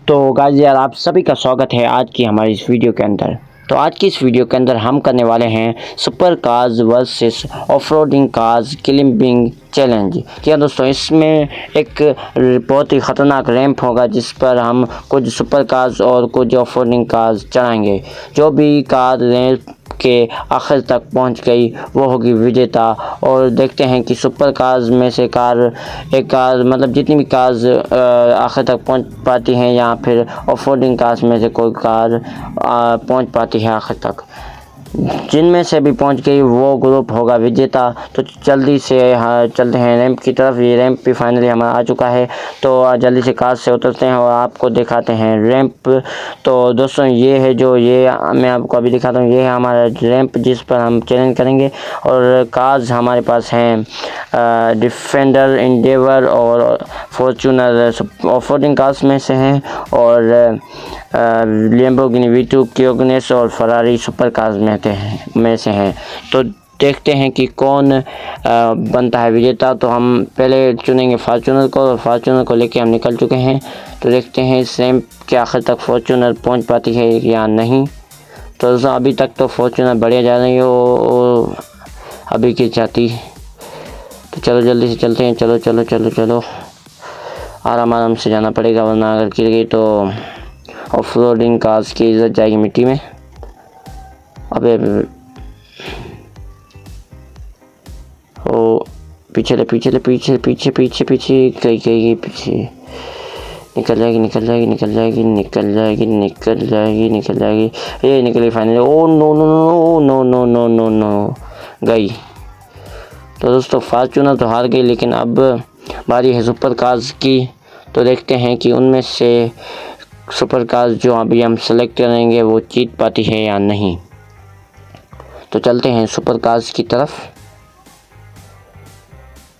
तो गाइस यार आप सभी का स्वागत है आज की हमारी इस वीडियो के अंदर। तो आज की इस वीडियो के अंदर हम करने वाले हैं super cars versus off-roading cars climbing challenge. जी हाँ दोस्तों, इसमें एक बहुत ही ख़तरनाक रैंप होगा जिस पर हम कुछ सुपर कार्स और कुछ ऑफ-रोडिंग कार्स चढ़ाएंगे। जो भी कार रैंप के आखिर तक पहुंच गई वो होगी विजेता। और देखते हैं कि सुपर कार्स में से एक कार मतलब जितनी भी कार्स आखिर तक पहुंच पाती हैं या फिर ऑफ-रोडिंग कार्स में से कोई कार पहुंच पाती है आखिर तक। जिनमें से भी पहुंच गई वो ग्रुप होगा विजेता। तो जल्दी से चलते हैं रैंप की तरफ। ये रैंप भी फाइनली हमारा आ चुका है, तो जल्दी से कार से उतरते हैं और आपको दिखाते हैं रैंप। तो दोस्तों ये है जो ये मैं आपको अभी दिखाता हूँ, ये है हमारा रैंप जिस पर हम चैलेंज करेंगे। और कार्स हमारे पास हैं डिफेंडर, एंडेवर और फॉर्च्यूनर ऑफ-रोडिंग कार्स में से हैं, और लैम्बोर्गिनी V2, क्यूगनेस और फरारी सुपर कार्स में से हैं। तो देखते हैं कि कौन बनता है विजेता। तो हम पहले चुनेंगे फॉर्च्यूनर को, और फॉर्च्यूनर को लेके हम निकल चुके हैं। तो देखते हैं इस रैंप के आखिर तक फॉर्च्यूनर पहुंच पाती है या नहीं। तो दोस्तों अभी तक तो फॉर्च्यूनर बढ़िया जा रही हो, अभी की जाती। तो चलो जल्दी से चलते हैं, चलो चलो चलो चलो, आराम से जाना पड़ेगा वरना अगर गिर गई तो ऑफ-रोडिंग कार्स की इज्जत जाएगी मिट्टी में। अबे ओ पीछे पीछे पीछे पीछे पीछे पीछे गई पीछे। निकल जाएगी ये निकली finally. Oh no no no no no no no no गई। तो दोस्तों फॉर्च्यूनर तो हार गई, लेकिन अब बारी है सुपर कार्स की। तो देखते हैं कि उनमें से सुपर कार्स जो अभी हम सेलेक्ट करेंगे वो जीत पाती है या नहीं। तो चलते हैं सुपर कार्स की तरफ।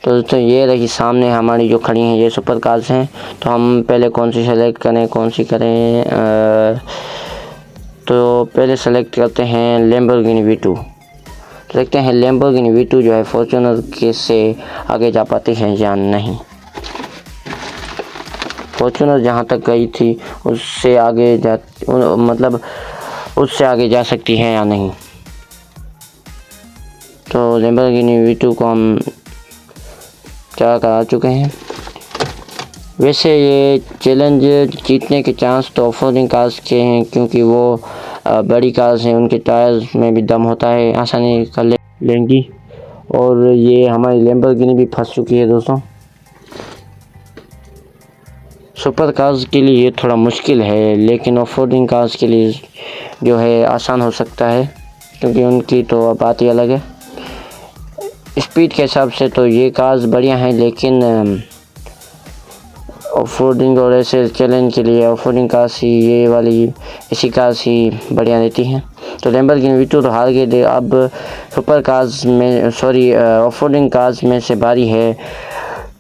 तो दोस्तों ये रही सामने हमारी जो खड़ी हैं ये सुपर कार्स हैं। तो हम पहले कौन सी सेलेक्ट करें, तो पहले सेलेक्ट करते हैं लैम्बोर्गिनी V2। तो देखते हैं लैम्बोर्गिनी V2 जो है फॉर्च्यूनर के से आगे जा पाती है या नहीं। फॉर्च्यूनर जहाँ तक गई थी उससे आगे जा सकती है या नहीं। तो लैम्बोर्गिनी V2 को हम चढ़ा कर आ चुके हैं। वैसे ये चैलेंज जीतने के चांस तो ऑफ-रोडिंग कार्स के हैं, क्योंकि वो बड़ी कार्स हैं, उनके टायर्स में भी दम होता है, आसानी कर लेंगी। और ये हमारी लैम्बोर्गिनी भी फंस चुकी है दोस्तों। सुपर कार्स के लिए ये थोड़ा मुश्किल है, लेकिन ऑफ-रोडिंग कार्स के लिए जो है आसान हो सकता है, क्योंकि उनकी तो बात ही अलग है। स्पीड के हिसाब से तो ये कार्स बढ़िया हैं, लेकिन ऑफ-रोडिंग और ऐसे चैलेंज के लिए ऑफ-रोडिंग कार्स ही ये वाली ऐसी कार्स ही बढ़िया रहती हैं। तो लैम्बोर्गिनी V2 तो हार गए। अब सुपर कार्स में ऑफ-रोडिंग कार्स में से बारी है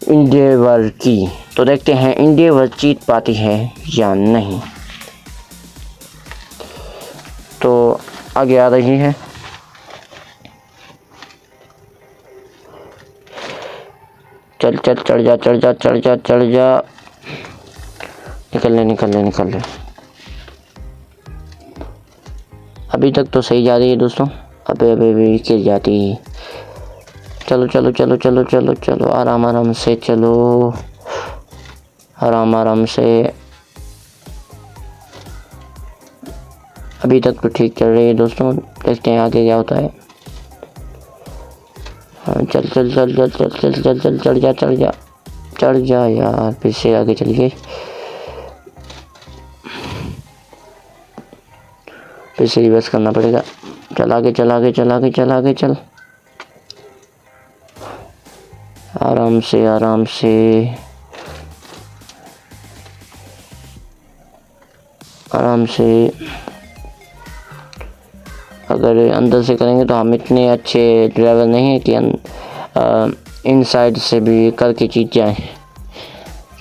एंडेवर की। तो देखते हैं एंडेवर जीत पाती है या नहीं। तो आगे आ रही है। चल चढ़ जा। निकल ले। अभी तक तो सही जा रही है दोस्तों। अबे गिर जाती। चलो आराम से चलो, आराम से। अभी तक तो ठीक चल रही है दोस्तों, देखते हैं आगे क्या होता है। चल चढ़ जा यार, फिर से आगे चल गई। फिर से रिवर्स करना पड़ेगा। चल आगे चल। आराम से। अगर अंदर से करेंगे तो हम इतने अच्छे ड्राइवर नहीं है कि इनसाइड से भी करके जीत जाए,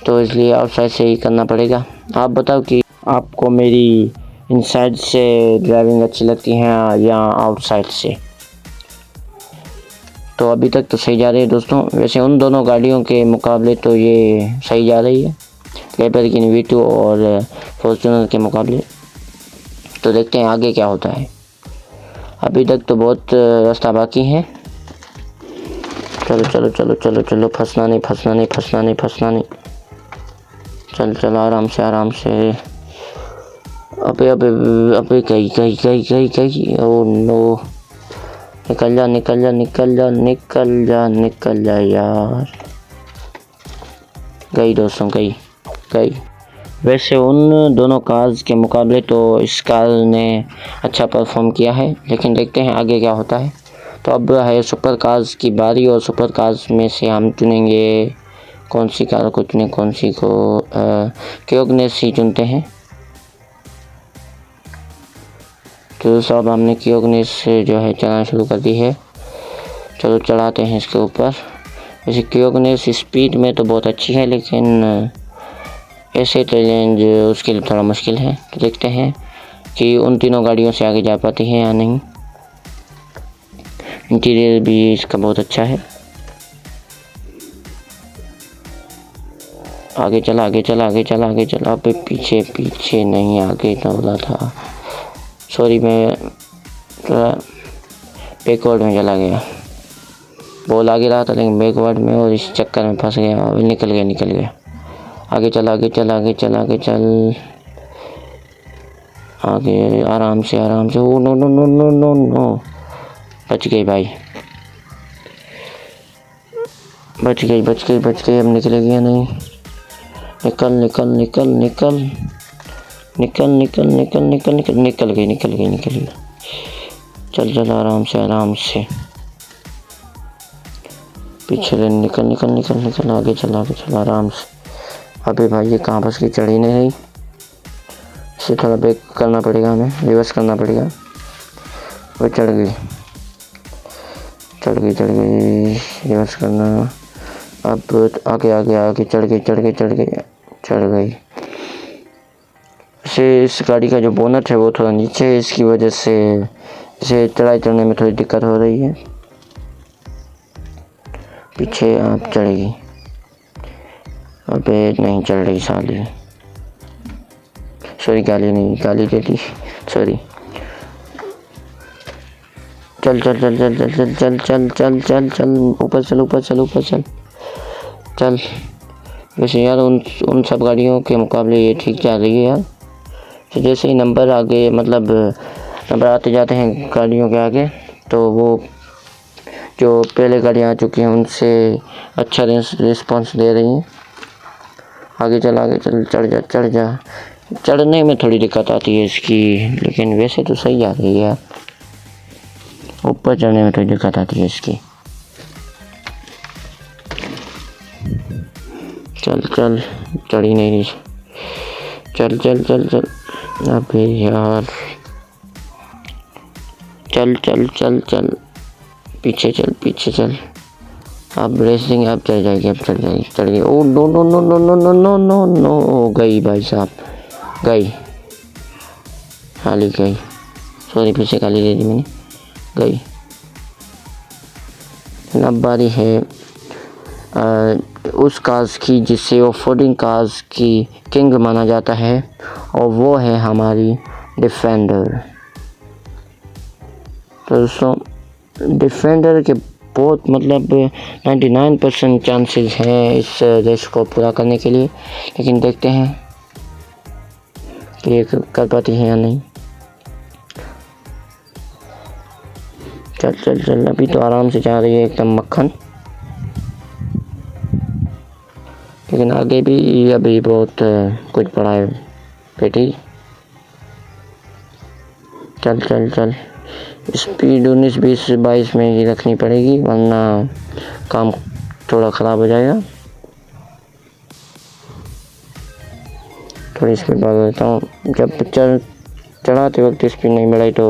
तो इसलिए आउटसाइड से ही करना पड़ेगा। आप बताओ कि आपको मेरी इनसाइड से ड्राइविंग अच्छी लगती है या आउटसाइड से। तो अभी तक तो सही जा रही है दोस्तों। वैसे उन दोनों गाड़ियों के मुकाबले तो ये सही जा रही है, लैम्बोर्गिनी V2 और फॉर्च्यूनर के मुकाबले। तो देखते हैं आगे क्या होता है। अभी तक तो बहुत रास्ता बाकी है। चलो चलो चलो चलो चलो, फंसना नहीं फंसना नहीं फंसना नहीं फंसना नहीं। चल चल आराम से आराम से। अबे अबे अबे गई गई गई गई गई। ओ नो, निकल जा निकल जा निकल जा निकल जा निकल जा यार। गई दोस्तों, गई गई। वैसे उन दोनों कार्स के मुकाबले तो इस कार ने अच्छा परफॉर्म किया है, लेकिन देखते हैं आगे क्या होता है। तो अब है सुपर कार्स की बारी, और सुपर कार्स में से हम चुनेंगे कौन सी कार को चुने, कौन सी को। क्योगनेस ही चुनते हैं। तो साहब हमने क्योगनेस से जो है चलाना शुरू कर दी है। चलो चढ़ाते हैं इसके ऊपर। वैसे क्योगनेस स्पीड में तो बहुत अच्छी है, लेकिन ऐसे चैलेंज उसके लिए थोड़ा मुश्किल है। तो देखते हैं कि उन तीनों गाड़ियों से आगे जा पाती है या नहीं। इंटीरियर भी इसका बहुत अच्छा है। आगे चला आगे चला आगे चला आगे चला। अब पीछे पीछे नहीं, आगे बोला था। सॉरी, मैं थोड़ा बैकवर्ड में चला गया। बॉल आगे रहा था लेकिन बैकवर्ड में, और इस चक्कर में फंस गया और निकल गया। आगे चल आगे चल आगे चल आगे चल आगे, आराम से आराम से। Oh no no no no no no, बच गई भाई, बच गई बच गई बच गई। अब निकलेगी या नहीं। निकल निकल निकल निकल निकल निकल निकल निकल निकल निकल गई निकल गई निकल गई। चल चल आराम से आराम से। पीछे ले, निकल निकल निकल निकल, आगे चल आराम से। अबे भाई ये कहाँ फंस गई, चढ़ी नहीं रही। इसे थोड़ा बैक करना पड़ेगा, हमें रिवर्स करना पड़ेगा। वो चढ़ गई रिवर्स करना। अब आगे आगे आगे चढ़ गई। इस गाड़ी का जो बोनट है वो थोड़ा नीचे है, इसकी वजह से इसे चढ़ाई चढ़ने में थोड़ी दिक्कत हो रही है। पीछे आप चढ़ेगी। अबे नहीं चढ़ रही साली, सॉरी गाली नहीं, गाली दे दी, सॉरी। चल चल चल चल चल चल चल चल चल चल चल ऊपर चल। वैसे यार उन सब गाड़ियों के मुकाबले ये ठीक जा रही है यार। तो जैसे ही नंबर आगे, मतलब नंबर आते जाते हैं गाड़ियों के आगे, तो वो जो पहले गाड़ियाँ आ चुकी हैं उनसे अच्छा रिस्पॉन्स दे रही हैं। आगे चल चढ़ जा। चढ़ने में थोड़ी दिक्कत आती है इसकी, लेकिन वैसे तो सही आ रही है यार। ऊपर चढ़ने में थोड़ी दिक्कत आती है इसकी। चल चढ़ी नहीं रही। चल अबे यार, चल पीछे चल। अब रेसिंग, अब चढ़ जाएगी। Oh no no no no no no no no no, गई भाई साहब, गई, खाली गई। सॉरी, फिर से गाली दे दी मैंने, गई। अब बारी है उस कार्स की जिसे ऑफ-रोडिंग कार्स की किंग माना जाता है, और वो है हमारी डिफेंडर। तो दोस्तों, डिफेंडर के बहुत, मतलब 99% चांसेस हैं इस रेस को पूरा करने के लिए, लेकिन देखते हैं कि ये कर पाती है या नहीं। चल अभी तो आराम से जा रही है, एकदम मक्खन। लेकिन आगे भी अभी बहुत कुछ पड़ा है बेटी। चल स्पीड 19, 20, 22 में ही रखनी पड़ेगी, वरना काम थोड़ा ख़राब हो जाएगा। थोड़ी स्पीड बढ़ा देता हूँ। जब चढ़ाते वक्त स्पीड नहीं बढ़ाई तो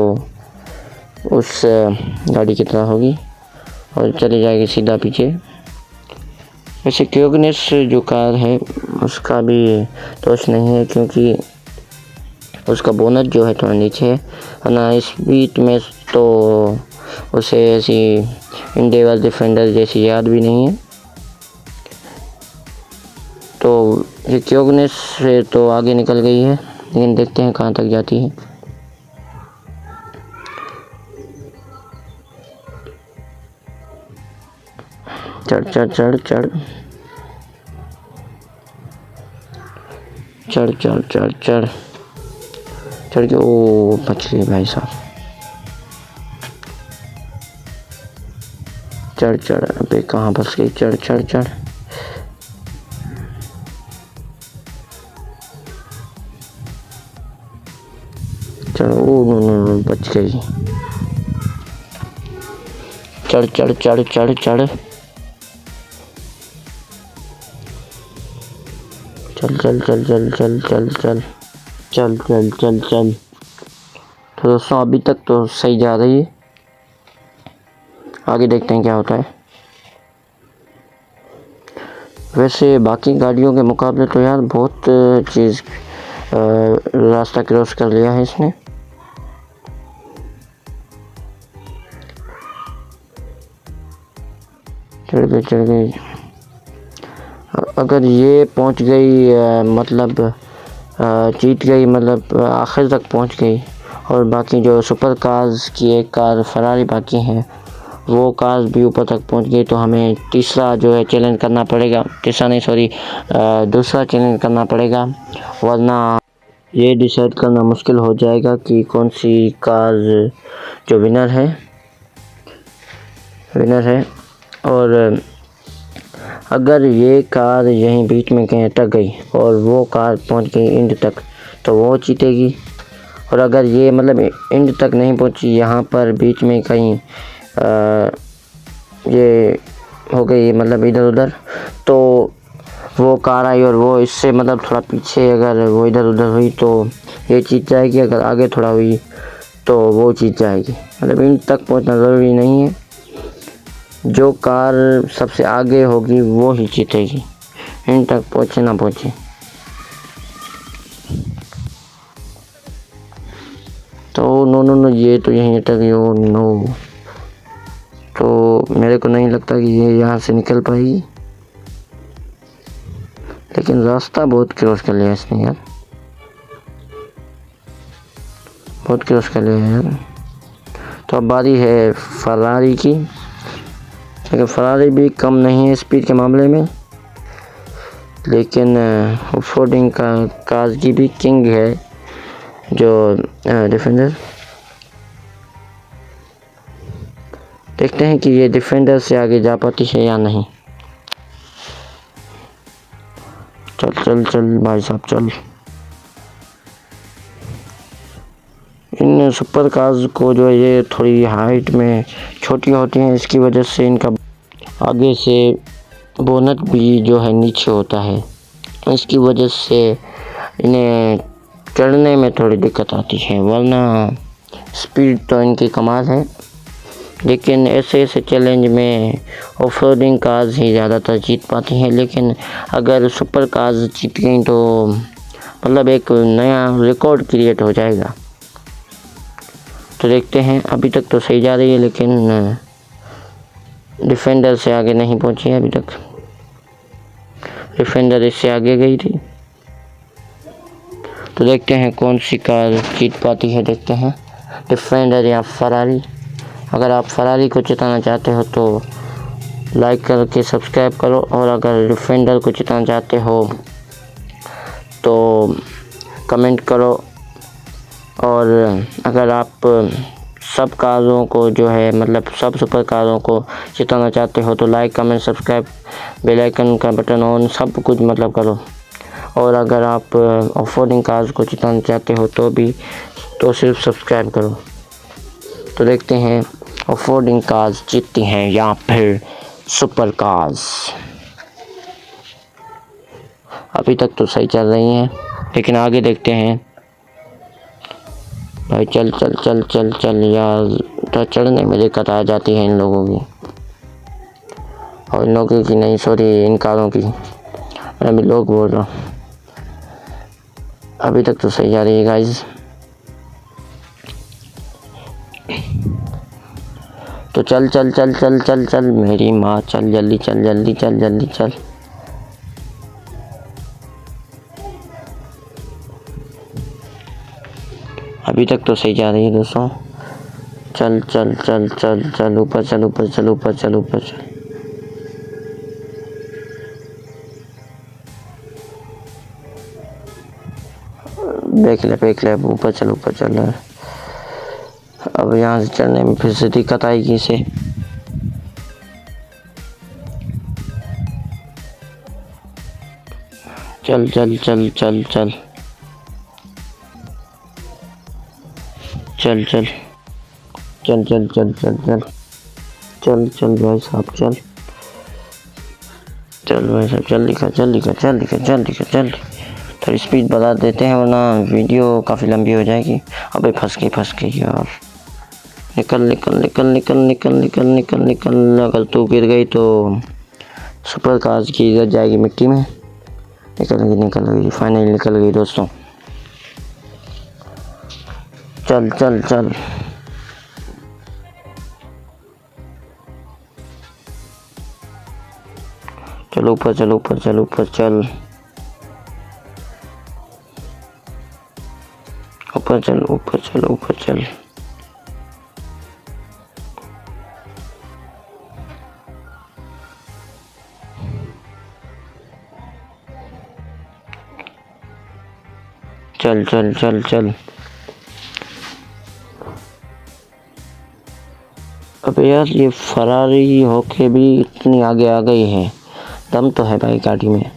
उस गाड़ी की तरह होगी और चली जाएगी सीधा पीछे। वैसे क्योगनेस जो कार है उसका भी दोष नहीं है, क्योंकि उसका बोनट जो है थोड़ा नीचे है, वरना स्पीड में तो उसे ऐसी इंडिविजुअल डिफेंडर जैसी याद भी नहीं है। तो ये क्योगनेस से तो आगे निकल गई है, लेकिन देखते हैं कहाँ तक जाती है। चढ़ चढ़ चढ़ चढ़ चढ़ चढ़ चढ़ चढ़ चढ़ के ओ बच गई भाई साहब। चढ़ चढ़, अबे कहाँ फंस गई। चढ़ चढ़ चढ़ चढ़, ओ नो नो नो, बच गई। चढ़ चढ़ चढ़ चढ़ चढ़ चल चल चल चल चल चल चल चल चल चल चल। तो दोस्तों अभी तक तो सही जा रही है, आगे देखते हैं क्या होता है। वैसे बाकी गाड़ियों के मुकाबले तो यार बहुत चीज़ रास्ता क्रॉस कर लिया है इसने। चढ़ गई। अगर ये पहुंच गई मतलब जीत गई, मतलब आखिर तक पहुंच गई, और बाकी जो सुपर कार्स की एक कार फरारी बाकी है वो कार भी ऊपर तक पहुंच गई, तो हमें तीसरा जो है चैलेंज करना पड़ेगा। तीसरा नहीं सॉरी, दूसरा चैलेंज करना पड़ेगा, वरना ये डिसाइड करना मुश्किल हो जाएगा कि कौन सी कार जो विनर है। और अगर ये कार यहीं बीच में कहीं अटक गई और वो कार पहुंच गई एंड तक, तो वो जीतेगी। और अगर ये मतलब एंड तक नहीं पहुंची, यहाँ पर बीच में कहीं ये हो गई मतलब इधर उधर, तो वो कार आई और वो इससे मतलब थोड़ा पीछे अगर वो इधर उधर हुई तो ये जीत जाएगी। अगर आगे थोड़ा हुई तो वो जीत जाएगी। मतलब एंड तक पहुंचना ज़रूरी नहीं है, जो कार सबसे आगे होगी वो ही जीतेगी, एंड तक पहुँचे ना पहुँचे। तो नो, ये तो यहीं अटक गई। ओ नो, तो मेरे को नहीं लगता कि ये यहाँ से निकल पाएगी, लेकिन रास्ता बहुत क्रॉस कर लिया इसने यार, बहुत क्रॉस कर लिया यार। तो अब बारी है फरारी की, लेकिन फरारी भी कम नहीं है स्पीड के मामले में, लेकिन ऑफरोडिंग का कार की भी किंग है जो डिफेंडर। देखते हैं कि ये डिफेंडर से आगे जा पाती है या नहीं। चल चल चल भाई साहब चल। इन सुपर कार्स को जो है ये थोड़ी हाइट में छोटी होती हैं, इसकी वजह से इनका आगे से बोनट भी जो है नीचे होता है, इसकी वजह से इन्हें चढ़ने में थोड़ी दिक्कत आती है, वरना स्पीड तो इनकी कमाल है। लेकिन ऐसे चैलेंज में ऑफरोडिंग कार्स ही ज़्यादातर जीत पाती हैं, लेकिन अगर सुपर कार्स जीत गई तो मतलब एक नया रिकॉर्ड क्रिएट हो जाएगा। तो देखते हैं, अभी तक तो सही जा रही है, लेकिन डिफेंडर से आगे नहीं पहुंची है अभी तक। डिफेंडर इससे आगे गई थी, तो देखते हैं कौन सी कार जीत पाती है। देखते हैं डिफेंडर या फरारी। अगर आप फरारी को जिताना चाहते हो तो लाइक करके सब्सक्राइब करो, और अगर डिफेंडर को जिताना चाहते हो तो कमेंट करो। और अगर आप सब कारों को जो है मतलब सब सुपर कारों को जिताना चाहते हो तो like comment subscribe bell icon का बटन ऑन सब कुछ मतलब करो। और अगर आप ऑफरोडिंग कार्स को जिताना चाहते हो तो सिर्फ सब्सक्राइब करो। तो देखते हैं ऑफरोडिंग कार्स जीतती हैं या फिर सुपर कार्स। अभी तक तो सही चल रही हैं, लेकिन आगे देखते हैं। भाई चल चल चल चल चल यार, तो चढ़ने में दिक्कत आ जाती है इन लोगों की, और इन लोगों की नहीं सॉरी इन कारों की, मैं भी लोग बोल रहा हूँ। अभी तक तो सही जा रही है गाइस। तो चल चल चल चल चल चल मेरी माँ, चल जल्दी चल जल्दी चल जल्दी चल। अभी तक तो सही जा रही है दोस्तों। चल चल चल चल चल ऊपर चल ऊपर चल ऊपर चल ऊपर चल। देख ले ऊपर चल ऊपर चल। अब यहाँ से चढ़ने में फिर से दिक्कत आएगी इसे। चल चल चल चल चल चल चल चल चल चल चल चल चल चल भाई साहब चल चल भाई साहब जल्दी कर जल्दी कर जल्दी कर जल्दी कर जल्दी। थोड़ी स्पीड बढ़ा देते हैं वरना वीडियो काफ़ी लंबी हो जाएगी। अबे फंस गई यार। निकल निकल निकल निकल निकल निकल निकल निकल। अगर तू गिर गई तो सुपर कार्स की इज्जत जाएगी मिट्टी में। निकल गई फाइनली निकल गई दोस्तों। चल चल चल चल ऊपर चल ऊपर चल ऊपर चल ऊपर चल ऊपर चल ऊपर चल। चल चल चल चल। अबे यार ये फरारी होके भी इतनी आगे आ गई है। दम तो है भाई गाड़ी में।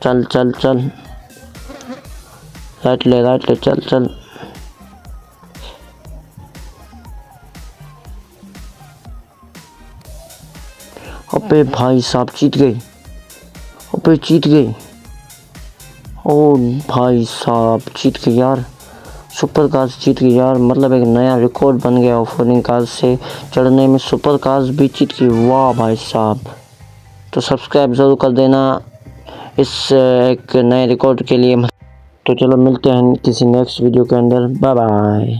चल चल चल राइट ले चल चल। अबे भाई साहब जीत गई। अबे जीत गई। ओ भाई साहब जीत गई यार। सुपर कार्स जीत गई यार। मतलब एक नया रिकॉर्ड बन गया ऑफ रोडिंग कार्स से चढ़ने में। सुपर कार्स भी जीत गई। वाह भाई साहब। तो सब्सक्राइब ज़रूर कर देना इस एक नए रिकॉर्ड के लिए। तो चलो मिलते हैं किसी नेक्स्ट वीडियो के अंदर। Bye bye.